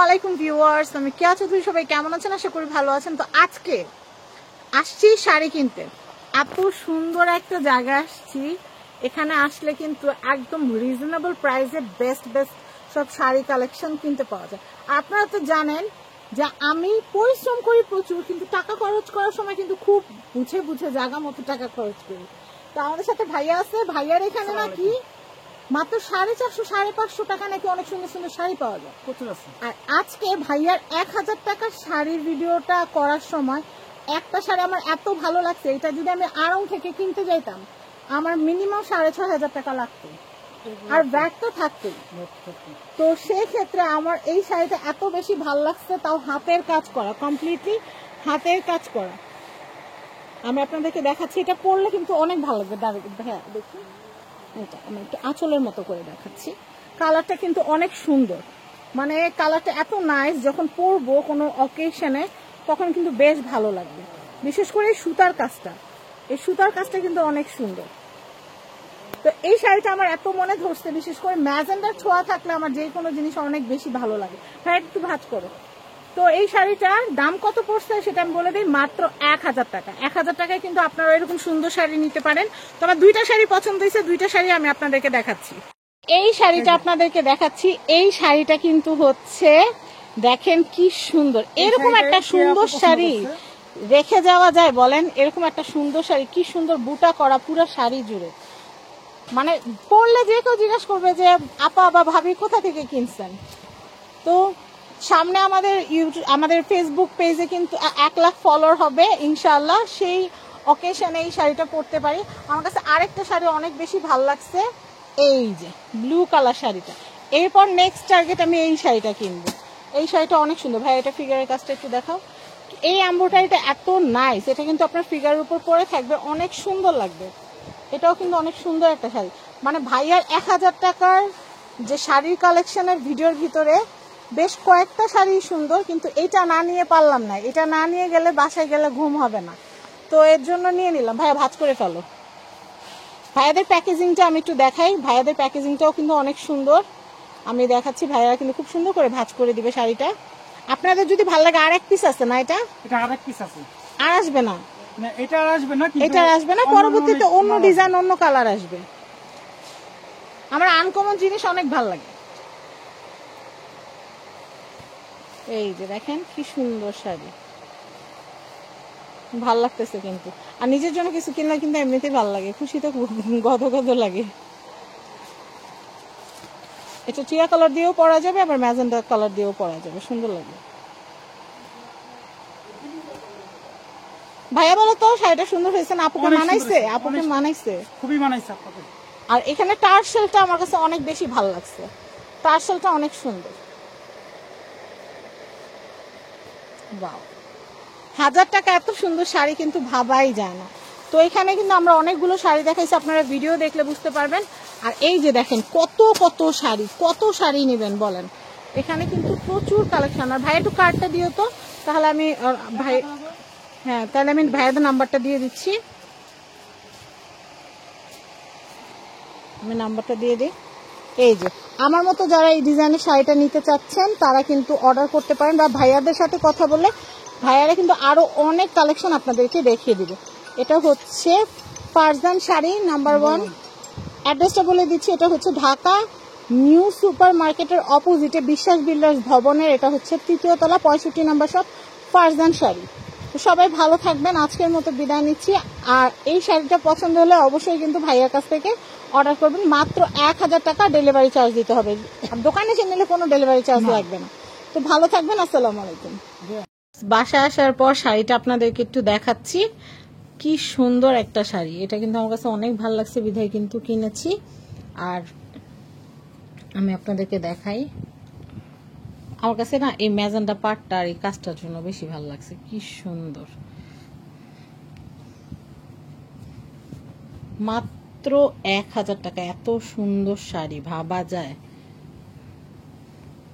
আলাইকুম ভিউয়ার্স, আমি কেয়া চৌধুরী। সবাই কেমন আছেন? আশা করি ভালো আছেন। তো আজকে আসছি শাড়ি কিনতে। এত সুন্দর একটা জায়গা আসছি, এখানে আসলে কিন্তু একদম রিজনেবল প্রাইসে বেস্ট সব শাড়ি কালেকশন কিনতে পাওয়া যায়। আপনারা তো জানেন যে আমি পরিশ্রম করি প্রচুর, কিন্তু টাকা খরচ করার সময় কিন্তু খুব বুঝে বুঝে জায়গা মতো টাকা খরচ করি। তো আমাদের সাথে ভাইয়া আছে, ভাইয়ার এখানে নাকি মাত্র 450 550 টাকা নাকি অনেক সুন্দর সুন্দর শাড়ি পাওয়া যায়। আর আজকে ভাইয়ার 1000 টাকার শাড়ির ভিডিওটা করার সময় একটা শাড়ি আমার এত ভালো লাগছে, এটা যদি আমি আড়ং থেকে কিনতে যাইতাম আমার মিনিমাম 6500 টাকা লাগতো, আর ব্যাগ তো থাকতেই। তো সেক্ষেত্রে আমার এই শাড়িটা এত বেশি ভালো লাগছে, তাও হাতের কাজ করা, কমপ্লিটলি হাতের কাজ করা। আমি আপনাদেরকে দেখাচ্ছি, এটা পরলে কিন্তু অনেক ভালো লাগবে। হ্যাঁ দেখুন, এটা আমি একটু আঁচলের মতো করে দেখাচ্ছি। কালারটা কিন্তু অনেক সুন্দর, মানে কালারটা এত নাইস, যখন পরবো কোনো অকেশনে তখন কিন্তু বেশ ভালো লাগবে। বিশেষ করে এই সুতার কাজটা, এই সুতার কাজটা কিন্তু অনেক সুন্দর। তো এই শাড়িটা আমার এত মনে ধরছে, বিশেষ করে ম্যাজেন্ডার ছোঁয়া থাকলে আমার যে কোনো জিনিস অনেক বেশি ভালো লাগে। হ্যাঁ একটু ভাঁজ করো। তো এই শাড়িটার দাম কত পড়ছে সেটা আমি বলে দিই, মাত্র 1000 টাকা। 1000 টাকায় কিন্তু আপনারা এরকম সুন্দর শাড়ি নিতে পারেন। তো আমার দুইটা শাড়ি পছন্দ হয়েছে, দুইটা শাড়ি আমি আপনাদেরকে দেখাচ্ছি। এই শাড়িটা আপনাদেরকে দেখাচ্ছি, এই শাড়িটা কিন্তু হচ্ছে, দেখেন কি সুন্দর, এরকম একটা সুন্দর শাড়ি রেখে যাওয়া যায় বলেন? এরকম একটা সুন্দর শাড়ি, কি সুন্দর বুটা করা পুরো শাড়ি জুড়ে, মানে পরলে যে কেউ জিজ্ঞাসা করবে যে আপা বা ভাবি কোথা থেকে কিনছেন। তো সামনে আমাদের ফেসবুক পেজে কিন্তু 1 লাখ ফলোয়ার হবে ইনশাআল্লাহ। সেই অকেশনে এই শাড়িটা পরতে পারি। আমার কাছে আরেকটা শাড়ি অনেক বেশি ভালো লাগছে, এই যে ব্লু কালার শাড়িটা। এরপর নেক্সট টার্গেট আমি এই শাড়িটা কিনবো। এই শাড়িটা অনেক সুন্দর। ভাই এটা ফিগারের কাজটা একটু দেখাও। এই এমব্রয়ডারিটা এত নাইস, এটা কিন্তু আপনার ফিগারের উপর পরে থাকবে, অনেক সুন্দর লাগবে। এটাও কিন্তু অনেক সুন্দর একটা শাড়ি। মানে ভাইয়ার 1000 টাকার যে শাড়ির কালেকশনের ভিডিওর ভিতরে বেশ কয়েকটা শাড়ি সুন্দর, কিন্তু এটা না নিয়ে পারলাম না। এটা না নিয়ে গেলে বাসায় গেলে ঘুম হবে না, তো এর জন্য নিয়ে নিলাম। ভাইয়া ভাঁজ করে ফেলো। ভাইয়াদের প্যাকেজিংটা আমি একটু দেখাই। ভাইয়াদের প্যাকেজিংটাও কিন্তু অনেক সুন্দর, আমি দেখাচ্ছি। ভাইয়ারা কিন্তু খুব সুন্দর করে ভাঁজ করে দিবে শাড়িটা। আপনাদের যদি ভালো লাগে আর এক পিস আছে না, এটা আর এক পিস আছে, আর আসবে না, এটা আর আসবে না, এটা আর আসবে না, পরবর্তীতে অন্য ডিজাইন অন্য কালার আসবে। আমার আনকমন জিনিস অনেক ভালো লাগে। এই যে দেখেন কি সুন্দর শাড়ি, ভাল লাগতেছে কিন্তু। আর নিজের জন্য কিছু কিনলে কিন্তু এমনিতেই ভালো লাগে, খুশিতে গদ গদ লাগে। এটা টিয়া কালার দিয়েও পরা যাবে, আবার ম্যাজেন্ডা কালার দিয়েও পরা যাবে, সুন্দর লাগে। ভাইয়া বলো তো শাড়িটা সুন্দর হয়েছে না? আপুকে মানাইছে? আপুকে মানাইছে, খুবই মানাইছে আপনাকে। আর এখানে টার্সেলটা আমার কাছে অনেক বেশি ভালো লাগছে, টার্সেলটা অনেক সুন্দর। বাও, 1000 টাকা এত সুন্দর শাড়ি কিন্তু ভাবাই যায় না। তো এখানে কিন্তু আমরা অনেকগুলো শাড়ি দেখাইছি, আপনারা ভিডিও দেখলে বুঝতে পারবেন। আর এই যে দেখেন কত শাড়ি, কত শাড়ি নেবেন বলেন। এখানে কিন্তু প্রচুর কালেকশন। আর ভাই একটু কার্ডটা দিও তো, তাহলে আমি ভাই, হ্যাঁ তাহলে আমি ভাইয়াদের নাম্বারটা দিয়ে দিচ্ছি। আমি নাম্বারটা দিয়ে দিই। এই যে আমার মতো যারা এই ডিজাইনের শাড়িটা নিতে চাচ্ছেন তারা কিন্তু অর্ডার করতে পারেন, বা ভাইয়াদের সাথে কথা বললে ভাইয়ারা কিন্তু আরো অনেক কালেকশন আপনাদেরকে দেখিয়ে দিবে। এটা হচ্ছে ফারজান শাড়ি নাম্বার 1। অ্যাড্রেসটা বলে দিচ্ছি, এটা হচ্ছে ঢাকা নিউ সুপার মার্কেটের অপোজিটে বিশ্বাস বিল্ডার্স ভবনের, এটা হচ্ছে 3য় তলা 65 নম্বর শপ, ফারজান শাড়ি। তো সবাই ভালো থাকবেন, আজকের মতো বিদায় নিচ্ছি। আর এই শাড়িটা পছন্দ হলে অবশ্যই কিন্তু ভাইয়ার কাছ থেকে অর্ডার করবেন। মাত্র 1000 টাকা ডেলিভারি চার্জ দিতে হবে, আর দোকানে এসে নিলে কোনো ডেলিভারি চার্জ লাগবে না। তো ভালো থাকবেন, আসসালামু আলাইকুম। বাসায় আসার পর শাড়িটা আপনাদেরকে একটু দেখাচ্ছি, কি সুন্দর একটা শাড়ি। এটা কিন্তু আমার কাছে অনেক ভালো লাগছে, বিধায় কিন্তু কিনেছি। আর আমি আপনাদেরকে দেখাই, আমার কাছে না এই ম্যাজেন্ডা পাটটা আর এই কাজটার জন্য বেশি ভালো লাগছে, কি সুন্দর। মাত্র 1000 টাকা এত সুন্দর শাড়ি, ভাবা যায়?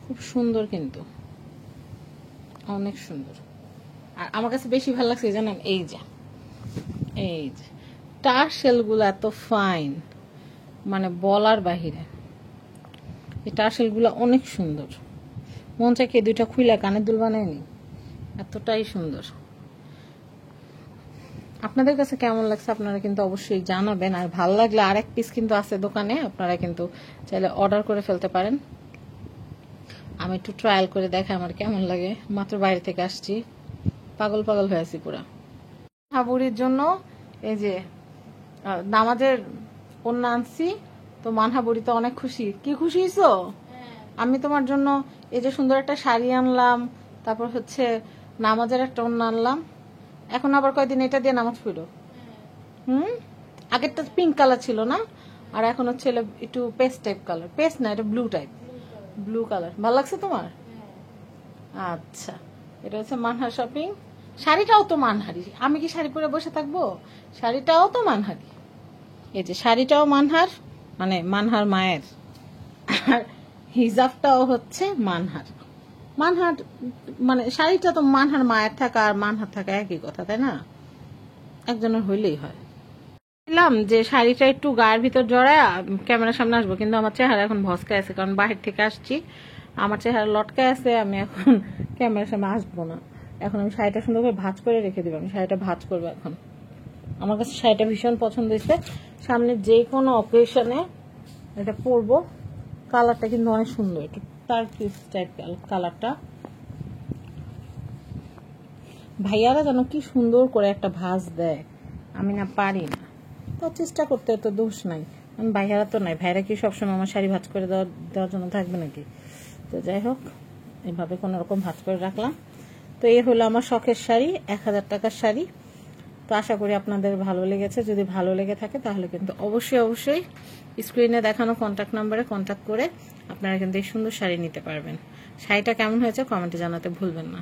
খুব সুন্দর কিন্তু, অনেক সুন্দর। আর আমার কাছে বেশি ভালো লাগছে জানেন, এই যে টার্সেল গুলো এত ফাইন, মানে বলার বাহিরে। এই টার্সেল গুলো অনেক সুন্দর, মন চায় কি দুইটা খুইলা কানের দুল বানায় নি, এতটাই সুন্দর। আপনাদের কাছে কেমন লাগছে আপনারা কিন্তু অবশ্যই জানাবেন। আর ভালো লাগলে আরেক পিস কিন্তু আছে দোকানে, আপনারা কিন্তু চাইলে অর্ডার করে ফেলতে পারেন। আমি একটু ট্রায়াল করে দেখাই আমার কেমন লাগে। মাত্র বাইরে থেকে আসছি, পাগল পাগল হয়ে আছি পুরা। হাবুড়ির জন্য এই যে নামাজের ওন্না আনছি, তো মানহাবুড়ি তো অনেক খুশি। কি খুশি হইছো? আমি তোমার জন্য এই যে সুন্দর একটা শাড়ি আনলাম, তারপর হচ্ছে নামাজের একটা ওন্না আনলাম। এখন আবার কয়দিন এটা দিয়ে নামাজ পড়ো। আগেরটা পিঙ্ক কালার ছিল না, আর এখন হচ্ছে একটু পেস্ট টাইপ কালার। পেস্ট না, এটা ব্লু টাইপ, ব্লু কালার। ভালো লাগছে তোমার? আচ্ছা, এটা হচ্ছে মানহার শপিং। শাড়িটাও তো মানহারি, আমি কি শাড়ি পরে বসে থাকবো? শাড়িটাও তো মানহারি। এই যে শাড়িটাও মানহার, মানে মানহার মায়ের, আর হিজাবটাও হচ্ছে মানহার। মানহার মানে শাড়িটা তো মানহার মায়ের থাকা আর মানহার থাকা একই কথা, তাই না? একজনের হইলেই হয়। বললাম যে শাড়িটা একটু গায়ের ভিতর জড়ায় ক্যামেরার সামনে আসবো, কিন্তু আমার চেহারা এখন ভস্কায় আছে, কারণ বাহির থেকে আসছি, আমার চেহারা লটকায় আছে। আমি এখন ক্যামেরার সামনে আসবো না। এখন আমি শাড়িটা সুন্দর করে ভাঁজ করে রেখে দিব। আমি শাড়িটা ভাঁজ করবো এখন। আমার কাছে শাড়িটা ভীষণ পছন্দ হয়েছে। সামনে যে কোনো অকেশনে এটা পরবো। কালারটা কিন্তু অনেক সুন্দর, একটু টার্কিশ টাইপ কালারটা। ভাইয়ারা যেন কি সুন্দর করে একটা ভাঁজ দেয়, আমি না পারি না। তো চেষ্টা করতে তো দোষ নাই, কারণ ভাইয়ারা তো নাই। ভাইয়ারা কি সবসময় আমার শাড়ি ভাঁজ করে দেওয়ার জন্য থাকবে নাকি? তো যাই হোক, এভাবে কোনো রকম ভাঁজ করে রাখলাম। তো এই হলো আমার শখের শাড়ি, 1000 টাকার শাড়ি। তো আশা করি আপনাদের ভালো লেগেছে। যদি ভালো লেগে থাকে তাহলে কিন্তু অবশ্যই স্ক্রিনে দেখানো কন্ট্যাক্ট নাম্বারে কন্ট্যাক্ট করে আপনারা কিন্তু এই সুন্দর শাড়ি নিতে পারবেন। শাড়িটা কেমন হয়েছে কমেন্টে জানাতে ভুলবেন না।